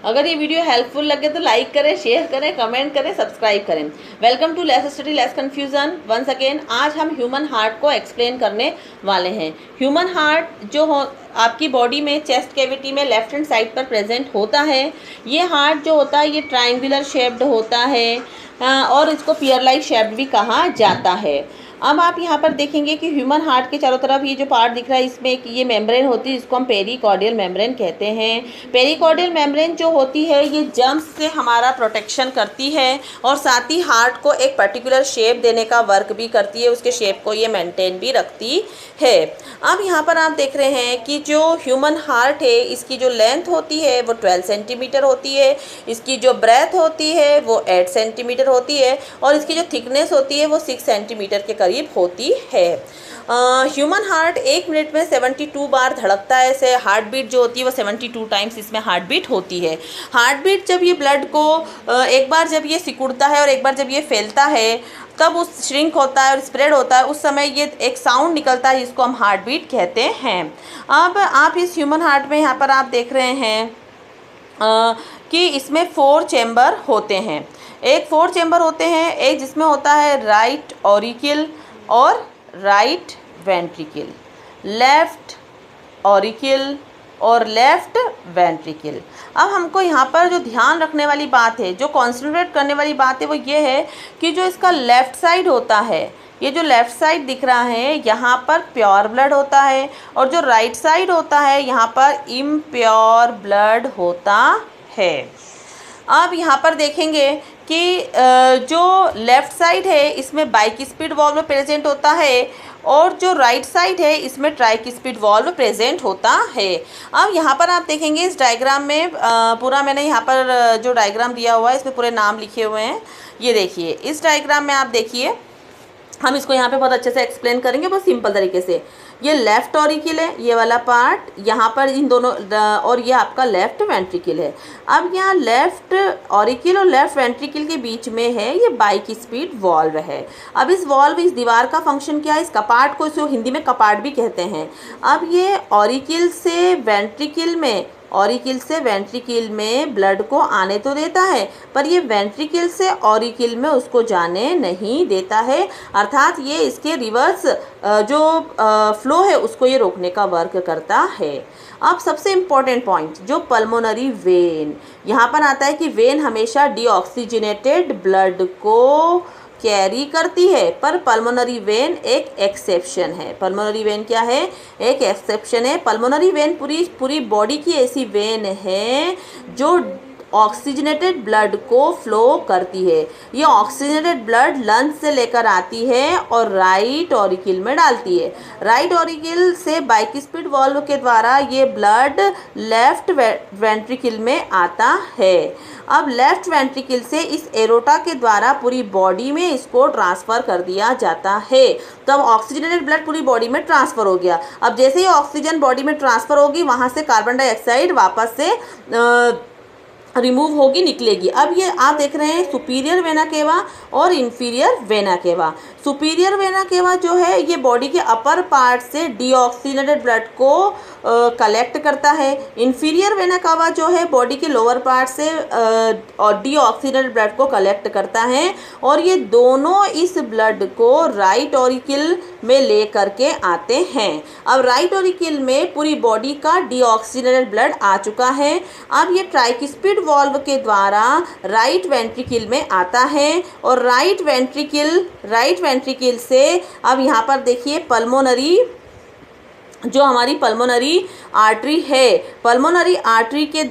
अगर ये video helpful लगे तो लाइक करें, शेयर करें, कमेंट करें, सब्सक्राइब करें। Welcome to less study less confusion once again. आज हम ह्यूमन हार्ट को एक्सप्लेन करने वाले हैं। ह्यूमन हार्ट जो हो आपकी बॉडी में चेस्ट कैविटी में लेफ्ट हैंड साइड पर प्रेजेंट होता है। ये हार्ट जो होता है ये ट्रायंगुलर शेप्ड होता है और इसको पियर लाइक शेप्ड भी कहा जाता है। अब आप यहाँ पर देखेंगे कि ह्यूमन हार्ट के चारों तरफ ये जो पार्ट दिख रहा है इसमें एक ये मेम्ब्रेन होती है, इसको हम पेरिकार्डियल मेम्ब्रेन कहते हैं। पेरिकार्डियल मेम्ब्रेन जो होती है ये जर्म्स से हमारा प्रोटेक्शन करती है और साथ ही हार्ट को एक पर्टिकुलर शेप देने का वर्क भी करती है, उसके शेप को ये मेंटेन भी रखती है। अब यहाँ पर आप देख रहे हैं कि जो ह्यूमन हार्ट है इसकी जो लेंथ होती है वो 12 सेंटीमीटर होती है, इसकी जो ब्रेथ होती है वो 8 सेंटीमीटर होती है और इसकी जो थिकनेस होती है वो 6 सेंटीमीटर के करीब होती है। ह्यूमन हार्ट 1 मिनट में 72 बार धड़कता है। ऐसे हार्ट बीट जो होती है वो 72 टाइम्स इसमें हार्ट बीट होती है। हार्ट बीट जब ये ब्लड को एक बार जब ये सिकुड़ता है और एक बार जब ये फैलता है तब उस श्रिंक होता है और स्प्रेड होता है, उस समय ये एक साउंड निकलता है जिसको हम हार्ट बीट कहते हैं। अब आप इस ह्यूमन हार्ट में यहाँ पर आप देख रहे हैं कि इसमें 4 चैम्बर होते हैं। एक 4 चैम्बर होते हैं, एक जिसमें होता है राइट ऑरिकल और राइट वेंट्रिकल, लेफ्ट ऑरिकल और लेफ्ट वेंट्रिकल। अब हमको यहाँ पर जो ध्यान रखने वाली बात है, जो कॉन्सेंट्रेट करने वाली बात है वो ये है कि जो इसका लेफ़्ट साइड होता है, ये जो लेफ़्ट साइड दिख रहा है यहाँ पर प्योर ब्लड होता है और जो राइट साइड होता है यहाँ पर इम्प्योर ब्लड होता है। अब यहाँ पर देखेंगे कि जो लेफ़्ट साइड है इसमें बाइस्पिड वाल्व प्रेजेंट होता है और जो राइट साइड है इसमें ट्राइस्पिड वाल्व प्रेजेंट होता है। अब यहाँ पर आप देखेंगे इस डायग्राम में पूरा मैंने यहाँ पर जो डायग्राम दिया हुआ है इसमें पूरे नाम लिखे हुए हैं। ये देखिए इस डायग्राम में आप देखिए, हम इसको यहाँ पे बहुत अच्छे से एक्सप्लेन करेंगे बहुत सिंपल तरीके से। ये लेफ़्ट ऑरिकल है, ये वाला पार्ट यहाँ पर इन दोनों, और ये आपका लेफ़्ट वेंट्रिकल है। अब यहाँ लेफ़्ट ऑरिकल और लेफ़्ट वेंट्रिकल के बीच में है ये बाइस्पिड वाल्व है। अब इस वाल्व, इस दीवार का फंक्शन क्या है, इस कपाट को, इसको हिंदी में कपाट भी कहते हैं। अब ये ऑरिकल से वेंट्रिकल में ब्लड को आने तो देता है पर ये वेंट्रिकल से ऑरिकल में उसको जाने नहीं देता है, अर्थात ये इसके रिवर्स जो फ्लो है उसको ये रोकने का वर्क करता है। अब सबसे इम्पॉर्टेंट पॉइंट जो पल्मोनरी वेन, यहाँ पर आता है कि वेन हमेशा डीऑक्सीजनेटेड ब्लड को कैरी करती है पर पल्मोनरी वेन एक एक्सेप्शन है। पल्मोनरी वेन क्या है, एक एक्सेप्शन है। पल्मोनरी वेन पूरी बॉडी की ऐसी वेन है जो ऑक्सीजनेटेड ब्लड को फ्लो करती है। ये ऑक्सीजनेटेड ब्लड लंग्स से लेकर आती है और राइट ऑरिकल में डालती है। राइट ऑरिकल से बाइस्पिड वाल्व के द्वारा ये ब्लड लेफ्ट वेंट्रिकल में आता है। अब लेफ्ट वेंट्रिकल से इस एरोटा के द्वारा पूरी बॉडी में इसको ट्रांसफ़र कर दिया जाता है। तब ऑक्सीजनेटेड ब्लड पूरी बॉडी में ट्रांसफ़र हो गया। अब जैसे ही ऑक्सीजन बॉडी में ट्रांसफ़र होगी वहाँ से कार्बन डाइऑक्साइड वापस से रिमूव होगी, निकलेगी। अब ये आप देख रहे हैं सुपीरियर वेना केवा और inferior vena cava. Superior vena cava जो है ये बॉडी के अपर पार्ट से डीऑक्सीजनेटेड ब्लड को कलेक्ट करता है। इन्फीरियर वेना केवा जो है बॉडी के लोअर पार्ट से और डीऑक्सीजनेटेड ब्लड को कलेक्ट करता है और ये दोनों इस ब्लड को राइट ऑरिकल में ले करके आते हैं। अब राइट ऑरिकल में पूरी बॉडी का डीऑक्सीजनेटेड ब्लड आ चुका है। अब ये ट्राइस्पिड वाल्व के द्वारा राइट वेंट्रिकल में आता है और राइट वेंट्रिकल से अब यहाँ पर देखिए पल्मोनरी, जो हमारी पल्मोनरी आर्टरी है, पल्मोनरी आर्टरी के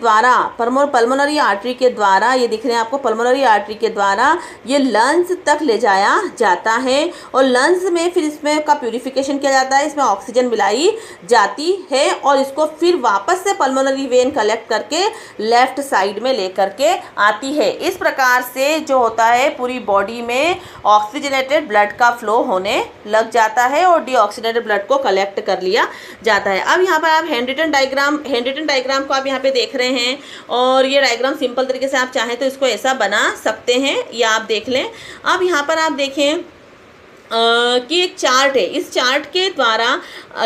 द्वारा ये दिख रहे हैं आपको, पल्मोनरी आर्टरी के द्वारा ये लंग्स तक ले जाया जाता है और लंग्स में फिर इसमें का प्यूरिफिकेशन किया जाता है, इसमें ऑक्सीजन मिलाई जाती है और इसको फिर वापस से पल्मोनरी वेन कलेक्ट करके लेफ्ट साइड में ले करके आती है। इस प्रकार से जो होता है पूरी बॉडी में ऑक्सीजनेटेड ब्लड का फ्लो होने लग जाता है और डीऑक्सीजनेटेड ब्लड को कलेक्ट कर लिया जाता है। अब यहाँ पर आप हैंड रिटन डायग्राम को आप यहाँ पे देख रहे हैं और ये डायग्राम सिंपल तरीके से आप चाहें तो इसको ऐसा बना सकते हैं, या आप देख लें। अब यहाँ पर आप देखें कि एक चार्ट है, इस चार्ट के द्वारा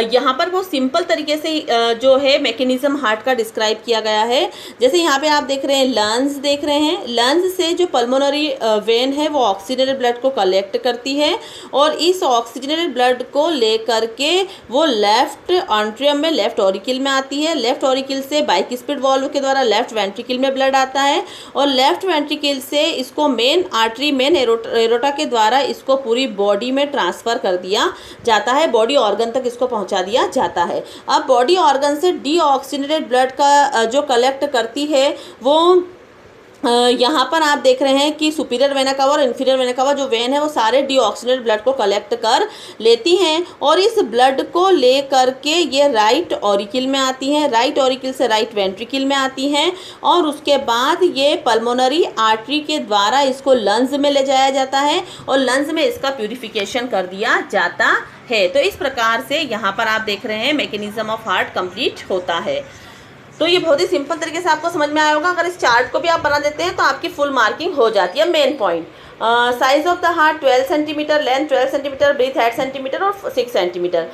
यहाँ पर वो सिंपल तरीके से जो है मैकेनिज्म हार्ट का डिस्क्राइब किया गया है। जैसे यहाँ पे आप देख रहे हैं लंग्स देख रहे हैं, लंग्स से जो पल्मोनरी वेन है वो ऑक्सीजनेटेड ब्लड को कलेक्ट करती है और इस ऑक्सीजनेटेड ब्लड को लेकर के वो लेफ्ट एंट्रियम में, लेफ्ट ऑरिकल में आती है। लेफ्ट ऑरिकल से बाइस्पिड वॉल्व के द्वारा लेफ्ट वेंट्रिकल में ब्लड आता है और लेफ्ट वेंट्रिकल से इसको मेन आर्टरी, मेन एरोटा के द्वारा इसको पूरी बॉडी में ट्रांसफर कर दिया जाता है, बॉडी ऑर्गन तक इसको पहुंचा दिया जाता है। अब बॉडी ऑर्गन से डीऑक्सीजनेटेड ब्लड का जो कलेक्ट करती है वो यहाँ पर आप देख रहे हैं कि सुपीरियर वेना कवा और इन्फीरियर वेना कवा जो वेन है वो सारे डीऑक्सीजनेटेड ब्लड को कलेक्ट कर लेती हैं और इस ब्लड को ले करके ये राइट ऑरिकल में आती हैं, राइट ऑरिकल से राइट वेंट्रिकल में आती हैं और उसके बाद ये पल्मोनरी आर्टरी के द्वारा इसको लंग्स में ले जाया जाता है और लंग्स में इसका प्यूरिफिकेशन कर दिया जाता है। तो इस प्रकार से यहाँ पर आप देख रहे हैं मैकेनिज्म ऑफ हार्ट कंप्लीट होता है। तो ये बहुत ही सिंपल तरीके से आपको समझ में आया होगा। अगर इस चार्ट को भी आप बना देते हैं तो आपकी फुल मार्किंग हो जाती है। Main point, size of the heart 12 centimeter, length 12 centimeter, breath 8 centimeter और 6 centimeter.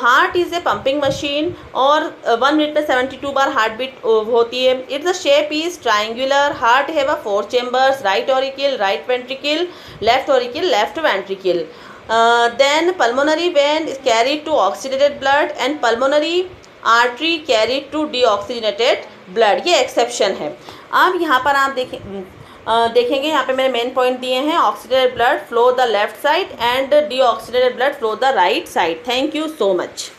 Heart is a pumping machine और 1 मिनट में 72 बार हार्ट बीट होती है। It's the shape is triangular. Heart have a 4 chambers, right auricle, right ventricle, left auricle, left ventricle. Then pulmonary vein is carried to oxygenated blood and pulmonary artery carried to deoxygenated blood। ये exception है। अब यहाँ पर आप देखेंगे यहाँ पे मैंने मेन पॉइंट दिए हैं, oxygenated blood flow the left side and deoxygenated blood flow the right side. Thank you so much.